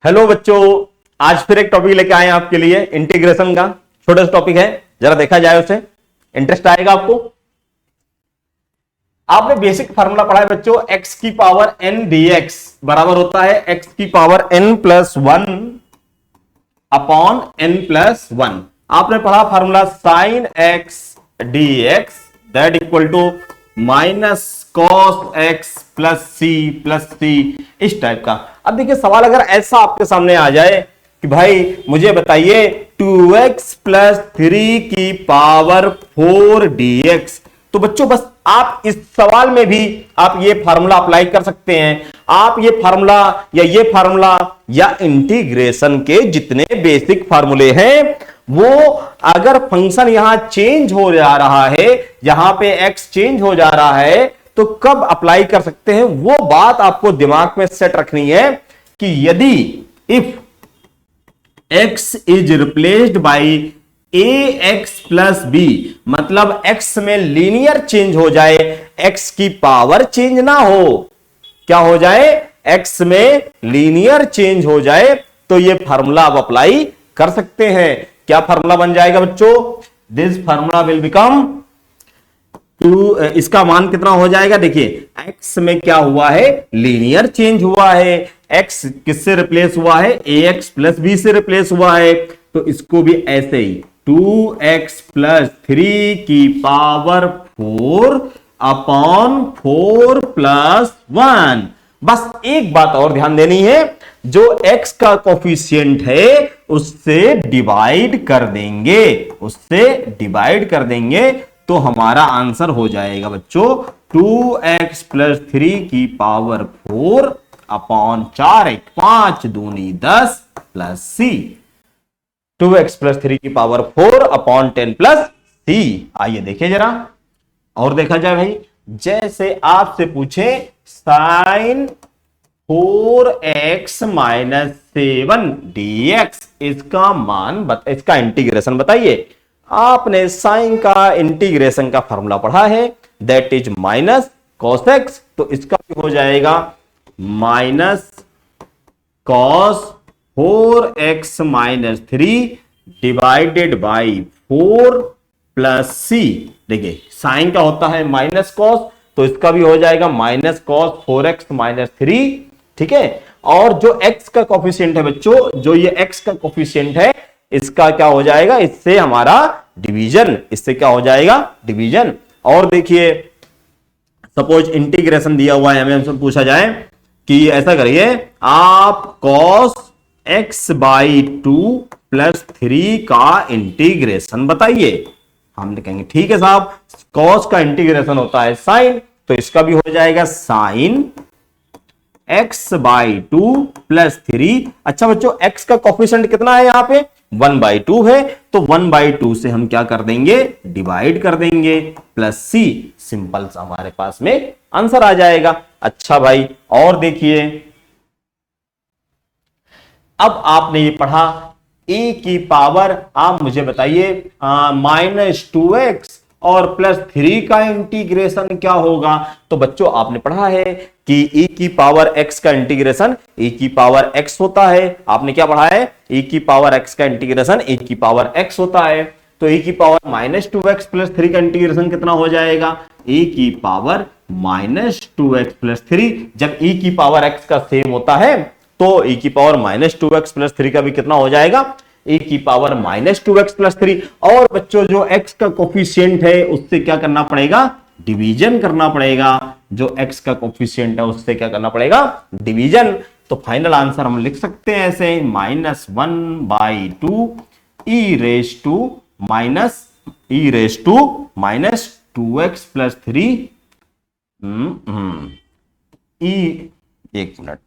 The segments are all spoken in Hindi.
हेलो बच्चों, आज फिर एक टॉपिक लेके आए हैं आपके लिए। इंटीग्रेशन का छोटा सा टॉपिक है, जरा देखा जाए उसे, इंटरेस्ट आएगा आपको। आपने बेसिक फार्मूला पढ़ा है बच्चों, x की पावर n dx बराबर होता है x की power n plus one upon n plus one. आपने पढ़ा formula sine x dx that equal to minus cos x plus c, इस टाइप का। अब देखिए सवाल अगर ऐसा आपके सामने आ जाए कि भाई मुझे बताइए 2x प्लस 3 की पावर 4 dx, तो बच्चों बस आप इस सवाल में भी आप ये फार्मूला अप्लाई कर सकते हैं। आप ये फार्मूला या इंटीग्रेशन के जितने बेसिक फार्मूले हैं वो अगर फंक्शन यहां चेंज हो जा रहा है, यहां पे x चेंज हो जा रहा है, तो कब अप्लाई कर सकते हैं वो बात आपको दिमाग में सेट रखनी है कि यदि if x is replaced by ax plus B, मतलब x में लीनियर चेंज हो जाए, x की पावर चेंज ना हो, क्या हो जाए, x में लीनियर चेंज हो जाए, तो ये फार्मूला आप अप्लाई कर सकते हैं। क्या फार्मूला बन जाएगा बच्चों? दिस फार्मूला विल बिकम इसका मान कितना हो जाएगा? देखिए x में क्या हुआ है, लीनियर चेंज हुआ है, x किससे रिप्लेस हुआ है, ax प्लस बी से रिप्लेस हुआ है, तो इसको भी ऐसे ही 2x प्लस 3 की पावर 4 अपॉन 4 प्लस 1। बस एक बात और ध्यान देनी है, जो x का कोफिशिएंट है उससे डिवाइड कर देंगे, तो हमारा आंसर हो जाएगा बच्चों 2x प्लस 3 की पावर 4 अपॉन 4, 5 दूनी 10 प्लस सी। 2x प्लस 3 की पावर 4 अपॉन 10 प्लस सी। आइए देखिए जरा और देखा जाए भाई, जैसे आपसे पूछे साइन 4x माइनस 7 dx, इसका इंटीग्रेशन बताइए। आपने साइन का इंटीग्रेशन का फॉर्मूला पढ़ा है, that is minus cos x, तो इसका भी हो जाएगा minus cos 4x minus 3 divided by 4 plus c. देखिए साइन का होता है माइनस कॉस, तो इसका भी हो जाएगा माइनस कॉस 4x माइनस 3, ठीक है। और जो x का कोफिशिएंट है बच्चों, जो ये x का कोफिशिएंट है, इसका क्या हो जाएगा, इससे हमारा डिवीजन, इससे क्या हो जाएगा, डिवीजन। और देखिए सपोज इंटीग्रेशन दिया हुआ है, हमें हमसे पूछा जाए कि ऐसा करिए आप cos x बाई 2 प्लस 3 का इंटीग्रेशन बताइए। हम कहेंगे ठीक है साहब, cos का इंटीग्रेशन होता है साइन, तो इसका भी हो जाएगा साइन x बाई 2 प्लस 3। अच्छा बच्चों x का कोफिशिएंट कितना है, यहां पे 1/2 है, तो 1/2 से हम क्या कर देंगे, डिवाइड कर देंगे, प्लस सी, सिंपल सा हमारे पास में आंसर आ जाएगा। अच्छा भाई और देखिए, अब आपने ये पढ़ा a की पावर, आप मुझे बताइए माइनस 2x और प्लस 3 का इंटीग्रेशन क्या होगा। तो बच्चों आपने पढ़ा है कि e की पावर x का इंटीग्रेशन e की पावर x होता है। आपने क्या पढ़ा है, e की पावर x का इंटीग्रेशन e की पावर x होता है, तो e की पावर माइनस 2x प्लस 3 का इंटीग्रेशन कितना हो जाएगा, e की पावर माइनस 2x प्लस 3। जब e की पावर x का सेम होता है तो e की पावर माइनस 2x प्लस 3 का भी कितना हो जाएगा, e की पावर माइनस 2x प्लस 3। और बच्चों जो x का कोफिशिएंट है उससे क्या करना पड़ेगा, डिवीजन करना पड़ेगा। जो x का कोफिशिएंट है उससे क्या करना पड़ेगा, डिवीजन। तो फाइनल आंसर हम लिख सकते हैं ऐसे -1/2 e raise to minus 2x plus 3 एक minute,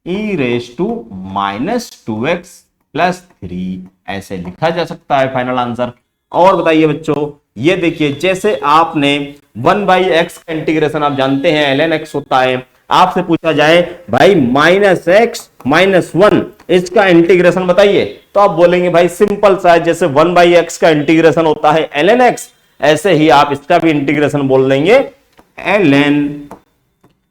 e raise to minus 2x plus 3 ऐसे लिखा जा सकता है फाइनल आंसर। और बताइए बच्चों, ये देखिए जैसे आपने 1/x का इंटीग्रेशन आप जानते हैं ln x होता है, आपसे पूछा जाए भाई -x -1 इसका इंटीग्रेशन बताइए, तो आप बोलेंगे भाई सिंपल सा है, जैसे 1/x का इंटीग्रेशन होता है ln x, ऐसे ही आप इसका भी इंटीग्रेशन बोल देंगे ln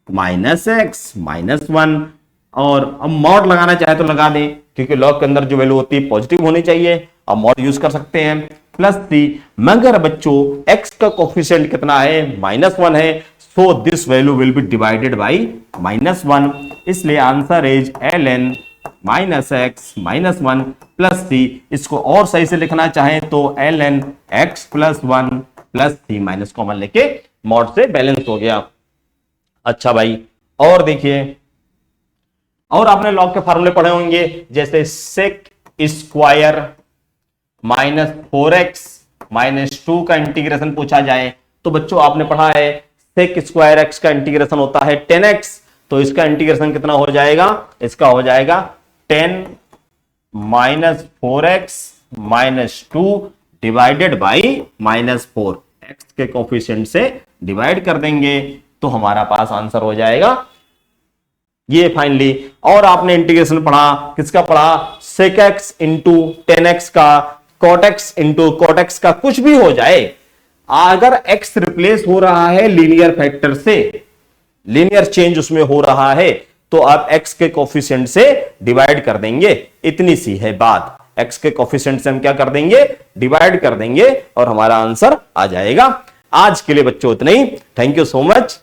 -x -1 और अब मॉड लगाना चाहे तो लगा दें, क्योंकि लॉग के अंदर जो वैल्यू होती है पॉजिटिव होनी चाहिए, अब मॉड यूज कर सकते हैं। प्लस सी, मगर बच्चों x का कोफिशिएंट कितना है, -1 है, so this value will be divided by -1, इसलिए answer is ln -x-1 plus c. इसको और सही से लिखना चाहें तो ln x+1 plus c, minus common लेके मॉड से बैलेंस हो गया। अच्छा भाई, और देखिए, और आपने लॉग के फार्मूले पढ़े होंगे, जैसे सेक स्क्वायर -4x -2 का इंटीग्रेशन पूछा जाए तो बच्चों आपने पढ़ा है सेक स्क्वायर x का इंटीग्रेशन होता है 10x, तो इसका इंटीग्रेशन कितना हो जाएगा, इसका हो जाएगा 10 -4x -2 डिवाइडेड बाई -4, x के कोफिशिएंट से डिवाइड कर देंगे तो हमारा पास आंसर हो जाएगा ये फाइनली। और आपने इंटीग्रेशन पढ़ा, किसका पढ़ा, sec x इंटू 10x का, cot x into cot x का, कुछ भी हो जाए, अगर x रिप्लेस हो रहा है लीनियर फैक्टर से, लीनियर चेंज उसमें हो रहा है, तो आप x के कोफिशिएंट से डिवाइड कर देंगे, इतनी सी है बात। x के कोफिशिएंट से हम क्या कर देंगे, डिवाइड कर देंगे और हमारा आंसर आ जाएगा। आज के लिए बच्चों इतना ही, थैंक यू सो मच।